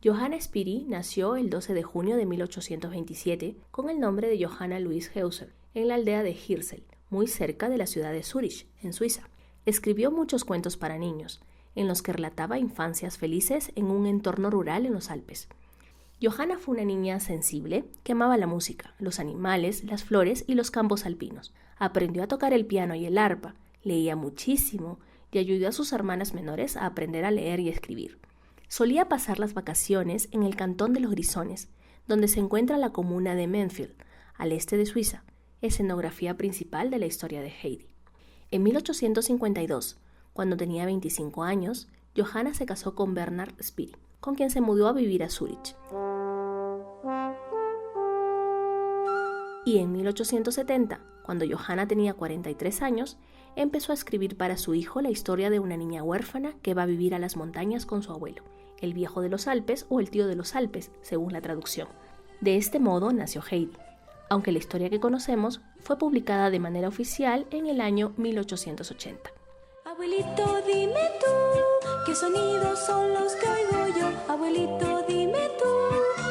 Johanna Spiri nació el 12 de junio de 1827 con el nombre de Johanna Louise Heuser en la aldea de Hirsel, muy cerca de la ciudad de Zúrich, en Suiza. Escribió muchos cuentos para niños, en los que relataba infancias felices en un entorno rural en los Alpes. Johanna fue una niña sensible que amaba la música, los animales, las flores y los campos alpinos. Aprendió a tocar el piano y el arpa, leía muchísimo y ayudó a sus hermanas menores a aprender a leer y escribir. Solía pasar las vacaciones en el cantón de los Grisones, donde se encuentra la comuna de Menfield, al este de Suiza, escenografía principal de la historia de Heidi. En 1852, cuando tenía 25 años, Johanna se casó con Bernhard Spiri, con quien se mudó a vivir a Zúrich. Y en 1870, cuando Johanna tenía 43 años, empezó a escribir para su hijo la historia de una niña huérfana que va a vivir a las montañas con su abuelo, el viejo de los Alpes o el tío de los Alpes, según la traducción. De este modo nació Heidi, aunque la historia que conocemos fue publicada de manera oficial en el año 1880. Abuelito, dime tú, ¿qué sonidos son los que oigo yo? Abuelito, dime tú,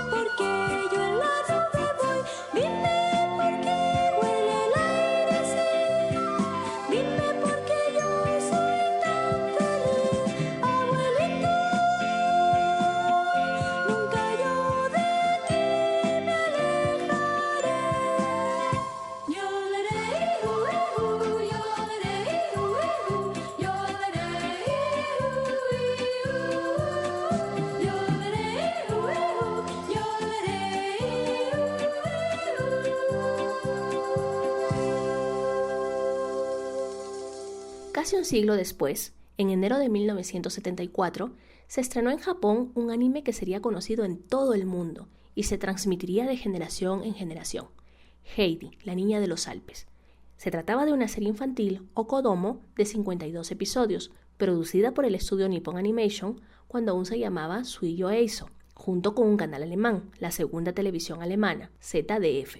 ¿por qué yo en la nube voy? Dime por qué huele el aire así, dime por qué yo soy tan feliz. Abuelito, nunca yo de ti me alejaré. Lloraré, Casi un siglo después, en enero de 1974, se estrenó en Japón un anime que sería conocido en todo el mundo y se transmitiría de generación en generación. Heidi, la niña de los Alpes. Se trataba de una serie infantil o kodomo de 52 episodios, producida por el estudio Nippon Animation cuando aún se llamaba Suiyo Eiso, junto con un canal alemán, la segunda televisión alemana, ZDF.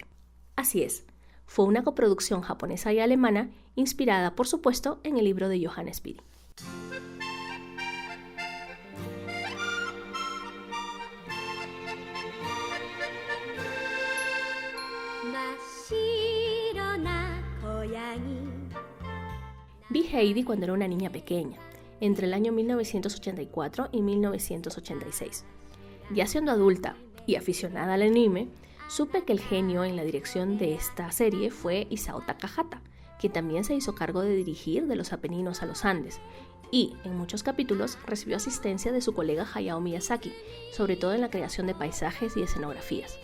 Así es, fue una coproducción japonesa y alemana inspirada, por supuesto, en el libro de Johanna Spiri. Vi Heidi cuando era una niña pequeña, entre el año 1984 y 1986. Ya siendo adulta y aficionada al anime, supe que el genio en la dirección de esta serie fue Isao Takahata, que también se hizo cargo de dirigir De los Apeninos a los Andes, y en muchos capítulos recibió asistencia de su colega Hayao Miyazaki, sobre todo en la creación de paisajes y escenografías.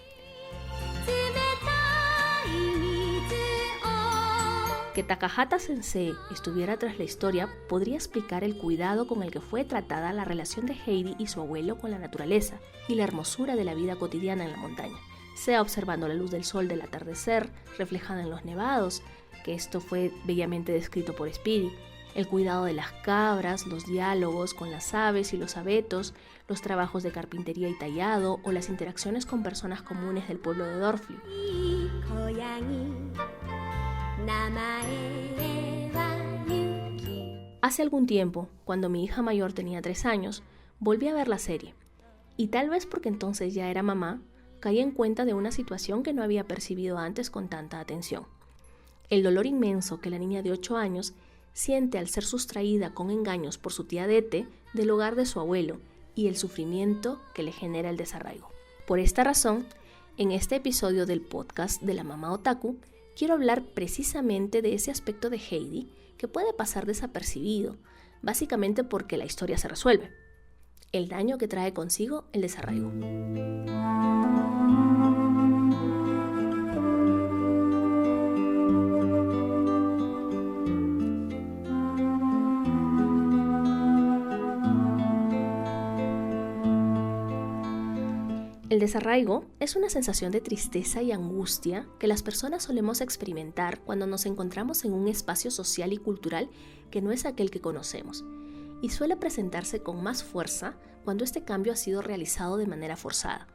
Que Takahata Sensei estuviera tras la historia podría explicar el cuidado con el que fue tratada la relación de Heidi y su abuelo con la naturaleza y la hermosura de la vida cotidiana en la montaña, sea observando la luz del sol del atardecer reflejada en los nevados, que esto fue bellamente descrito por Spiri, el cuidado de las cabras, los diálogos con las aves y los abetos, los trabajos de carpintería y tallado o las interacciones con personas comunes del pueblo de Dorfli. Hace algún tiempo, cuando mi hija mayor tenía 3 años, volví a ver la serie, y tal vez porque entonces ya era mamá, caí en cuenta de una situación que no había percibido antes con tanta atención. El dolor inmenso que la niña de 8 años siente al ser sustraída con engaños por su tía Dete del hogar de su abuelo y el sufrimiento que le genera el desarraigo. Por esta razón, en este episodio del podcast de la Mamá Otaku, quiero hablar precisamente de ese aspecto de Heidi que puede pasar desapercibido, básicamente porque la historia se resuelve. El daño que trae consigo el desarraigo. El desarraigo es una sensación de tristeza y angustia que las personas solemos experimentar cuando nos encontramos en un espacio social y cultural que no es aquel que conocemos, y suele presentarse con más fuerza cuando este cambio ha sido realizado de manera forzada.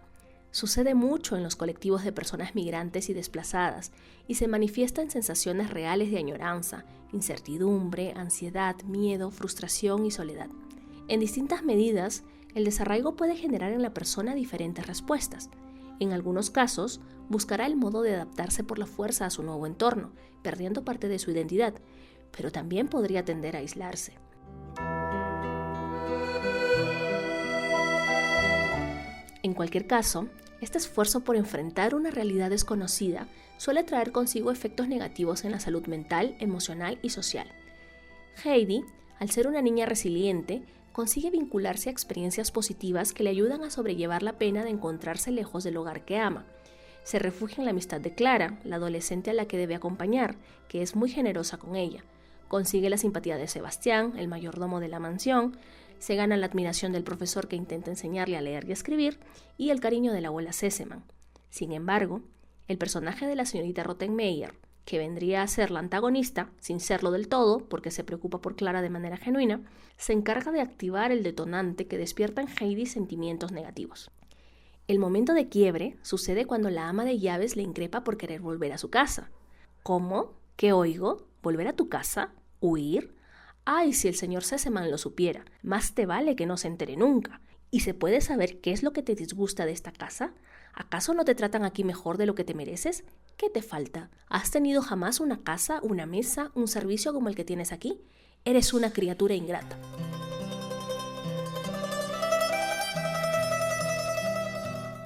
Sucede mucho en los colectivos de personas migrantes y desplazadas y se manifiesta en sensaciones reales de añoranza, incertidumbre, ansiedad, miedo, frustración y soledad. En distintas medidas, El desarraigo puede generar en la persona diferentes respuestas. En algunos casos, buscará el modo de adaptarse por la fuerza a su nuevo entorno, perdiendo parte de su identidad, pero también podría tender a aislarse. En cualquier caso, este esfuerzo por enfrentar una realidad desconocida suele traer consigo efectos negativos en la salud mental, emocional y social. Heidi, al ser una niña resiliente, consigue vincularse a experiencias positivas que le ayudan a sobrellevar la pena de encontrarse lejos del hogar que ama. Se refugia en la amistad de Clara, la adolescente a la que debe acompañar, que es muy generosa con ella. Consigue la simpatía de Sebastián, el mayordomo de la mansión, se gana la admiración del profesor que intenta enseñarle a leer y escribir, y el cariño de la abuela Sesemann. Sin embargo, el personaje de la señorita Rottenmeier, que vendría a ser la antagonista, sin serlo del todo, porque se preocupa por Clara de manera genuina, se encarga de activar el detonante que despierta en Heidi sentimientos negativos. El momento de quiebre sucede cuando la ama de llaves le increpa por querer volver a su casa. ¿Cómo? ¿Qué oigo? ¿Volver a tu casa? ¿Huir? ¡Ay, si el señor Sesemann lo supiera! Más te vale que no se entere nunca. ¿Y se puede saber qué es lo que te disgusta de esta casa? ¿Acaso no te tratan aquí mejor de lo que te mereces? ¿Qué te falta? ¿Has tenido jamás una casa, una mesa, un servicio como el que tienes aquí? Eres una criatura ingrata.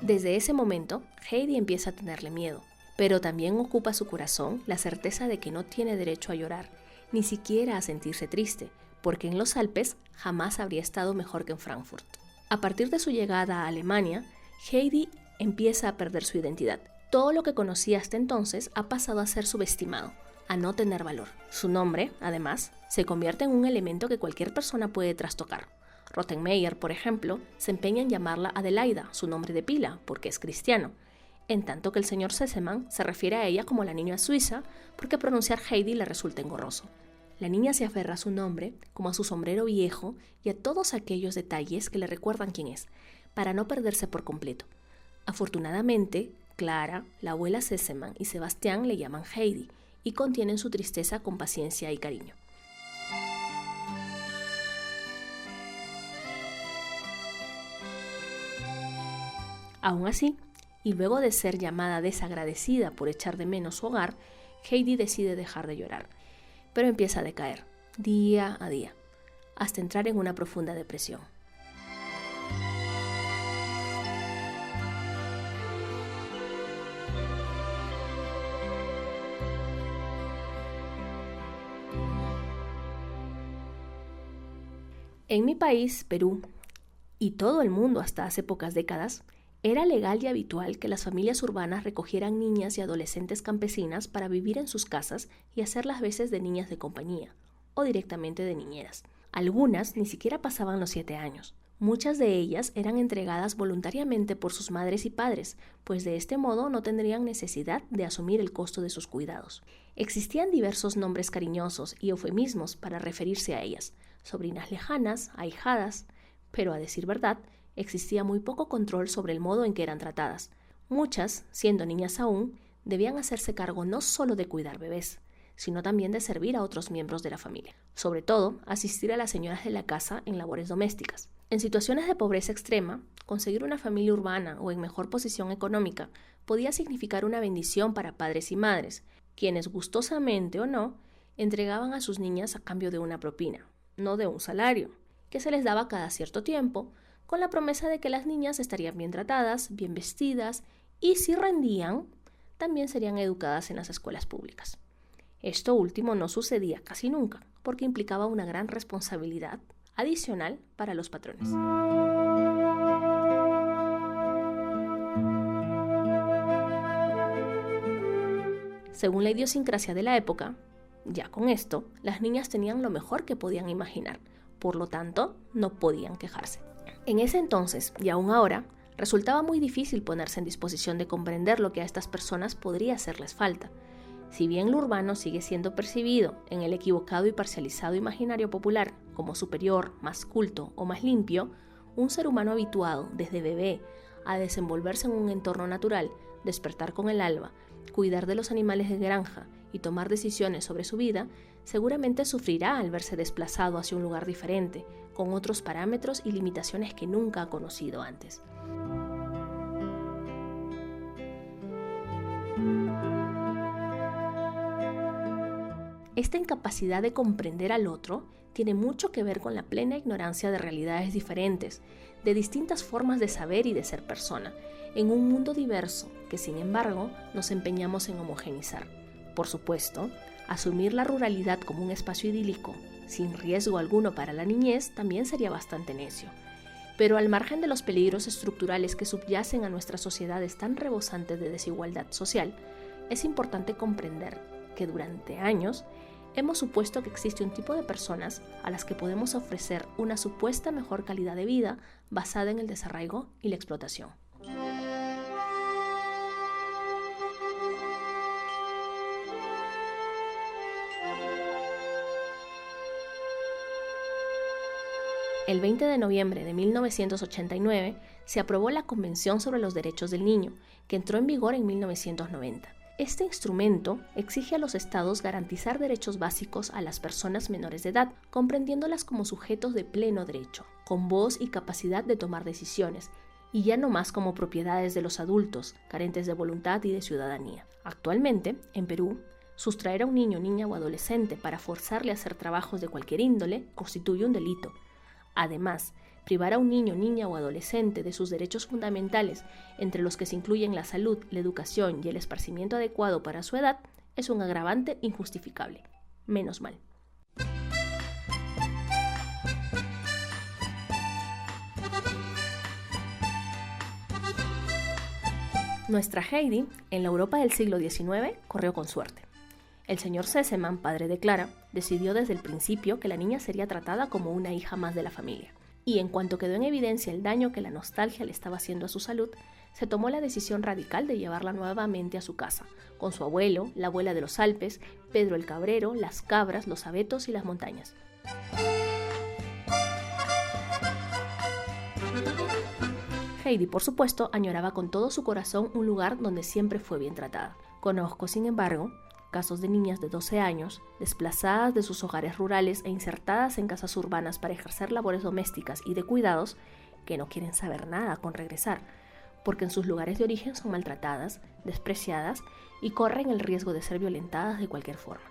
Desde ese momento, Heidi empieza a tenerle miedo, pero también ocupa su corazón la certeza de que no tiene derecho a llorar, ni siquiera a sentirse triste, porque en los Alpes jamás habría estado mejor que en Frankfurt. A partir de su llegada a Alemania, Heidi empieza a perder su identidad. Todo lo que conocía hasta entonces ha pasado a ser subestimado, a no tener valor. Su nombre, además, se convierte en un elemento que cualquier persona puede trastocar. Rottenmeier, por ejemplo, se empeña en llamarla Adelaida, su nombre de pila, porque es cristiano, en tanto que el señor Sesemann se refiere a ella como la niña suiza porque pronunciar Heidi le resulta engorroso. La niña se aferra a su nombre, como a su sombrero viejo y a todos aquellos detalles que le recuerdan quién es, para no perderse por completo. Afortunadamente, Clara, la abuela Sesemann y Sebastián le llaman Heidi y contienen su tristeza con paciencia y cariño. Aún así, y luego de ser llamada desagradecida por echar de menos su hogar, Heidi decide dejar de llorar, pero empieza a decaer, día a día, hasta entrar en una profunda depresión. En mi país, Perú, y todo el mundo hasta hace pocas décadas, era legal y habitual que las familias urbanas recogieran niñas y adolescentes campesinas para vivir en sus casas y hacer las veces de niñas de compañía, o directamente de niñeras. Algunas ni siquiera pasaban los 7 años. Muchas de ellas eran entregadas voluntariamente por sus madres y padres, pues de este modo no tendrían necesidad de asumir el costo de sus cuidados. Existían diversos nombres cariñosos y eufemismos para referirse a ellas, sobrinas lejanas, ahijadas, pero a decir verdad, existía muy poco control sobre el modo en que eran tratadas. Muchas, siendo niñas aún, debían hacerse cargo no solo de cuidar bebés, sino también de servir a otros miembros de la familia. Sobre todo, asistir a las señoras de la casa en labores domésticas. En situaciones de pobreza extrema, conseguir una familia urbana o en mejor posición económica podía significar una bendición para padres y madres, quienes gustosamente o no, entregaban a sus niñas a cambio de una propina, no de un salario, que se les daba cada cierto tiempo, con la promesa de que las niñas estarían bien tratadas, bien vestidas y, si rendían, también serían educadas en las escuelas públicas. Esto último no sucedía casi nunca, porque implicaba una gran responsabilidad adicional para los patrones. Según la idiosincrasia de la época, ya con esto, las niñas tenían lo mejor que podían imaginar, por lo tanto, no podían quejarse. En ese entonces, y aún ahora, resultaba muy difícil ponerse en disposición de comprender lo que a estas personas podría hacerles falta. Si bien lo urbano sigue siendo percibido en el equivocado y parcializado imaginario popular como superior, más culto o más limpio, un ser humano habituado desde bebé a desenvolverse en un entorno natural, despertar con el alba, cuidar de los animales de granja y tomar decisiones sobre su vida, seguramente sufrirá al verse desplazado hacia un lugar diferente, con otros parámetros y limitaciones que nunca ha conocido antes. Esta incapacidad de comprender al otro tiene mucho que ver con la plena ignorancia de realidades diferentes, de distintas formas de saber y de ser persona, en un mundo diverso que, sin embargo, nos empeñamos en homogeneizar. Por supuesto, asumir la ruralidad como un espacio idílico, sin riesgo alguno para la niñez, también sería bastante necio. Pero al margen de los peligros estructurales que subyacen a nuestras sociedades tan rebosantes de desigualdad social, es importante comprender que durante años hemos supuesto que existe un tipo de personas a las que podemos ofrecer una supuesta mejor calidad de vida basada en el desarraigo y la explotación. El 20 de noviembre de 1989 se aprobó la Convención sobre los Derechos del Niño, que entró en vigor en 1990. Este instrumento exige a los estados garantizar derechos básicos a las personas menores de edad, comprendiéndolas como sujetos de pleno derecho, con voz y capacidad de tomar decisiones, y ya no más como propiedades de los adultos, carentes de voluntad y de ciudadanía. Actualmente, en Perú, sustraer a un niño, niña o adolescente para forzarle a hacer trabajos de cualquier índole constituye un delito. Además, privar a un niño, niña o adolescente de sus derechos fundamentales, entre los que se incluyen la salud, la educación y el esparcimiento adecuado para su edad, es un agravante injustificable. Menos mal. Nuestra Heidi, en la Europa del siglo XIX, corrió con suerte. El señor Sesemann, padre de Clara, decidió desde el principio que la niña sería tratada como una hija más de la familia. Y en cuanto quedó en evidencia el daño que la nostalgia le estaba haciendo a su salud, se tomó la decisión radical de llevarla nuevamente a su casa, con su abuelo, la abuela de los Alpes, Pedro el Cabrero, las cabras, los abetos y las montañas. Heidi, por supuesto, añoraba con todo su corazón un lugar donde siempre fue bien tratada. Conozco, sin embargo, casos de niñas de 12 años, desplazadas de sus hogares rurales e insertadas en casas urbanas para ejercer labores domésticas y de cuidados, que no quieren saber nada con regresar, porque en sus lugares de origen son maltratadas, despreciadas y corren el riesgo de ser violentadas de cualquier forma.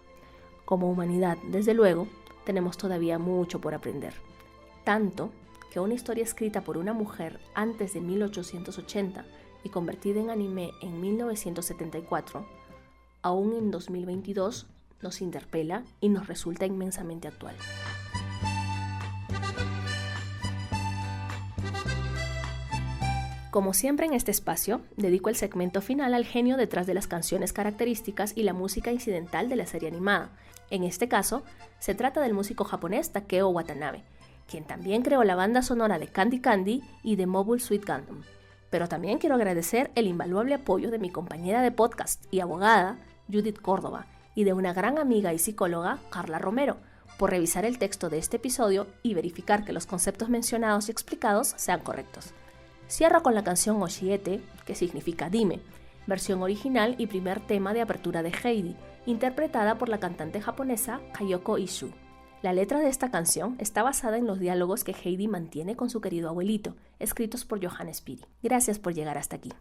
Como humanidad, desde luego, tenemos todavía mucho por aprender. Tanto que una historia escrita por una mujer antes de 1880 y convertida en anime en 1974, aún en 2022, nos interpela y nos resulta inmensamente actual. Como siempre en este espacio, dedico el segmento final al genio detrás de las canciones características y la música incidental de la serie animada. En este caso, se trata del músico japonés Takeo Watanabe, quien también creó la banda sonora de Candy Candy y de Mobile Suit Gundam. Pero también quiero agradecer el invaluable apoyo de mi compañera de podcast y abogada, Judith Córdoba, y de una gran amiga y psicóloga, Carla Romero, por revisar el texto de este episodio y verificar que los conceptos mencionados y explicados sean correctos. Cierro con la canción Oshiete, que significa Dime, versión original y primer tema de apertura de Heidi, interpretada por la cantante japonesa Kayoko Ishu. La letra de esta canción está basada en los diálogos que Heidi mantiene con su querido abuelito, escritos por Johannes Piri. Gracias por llegar hasta aquí.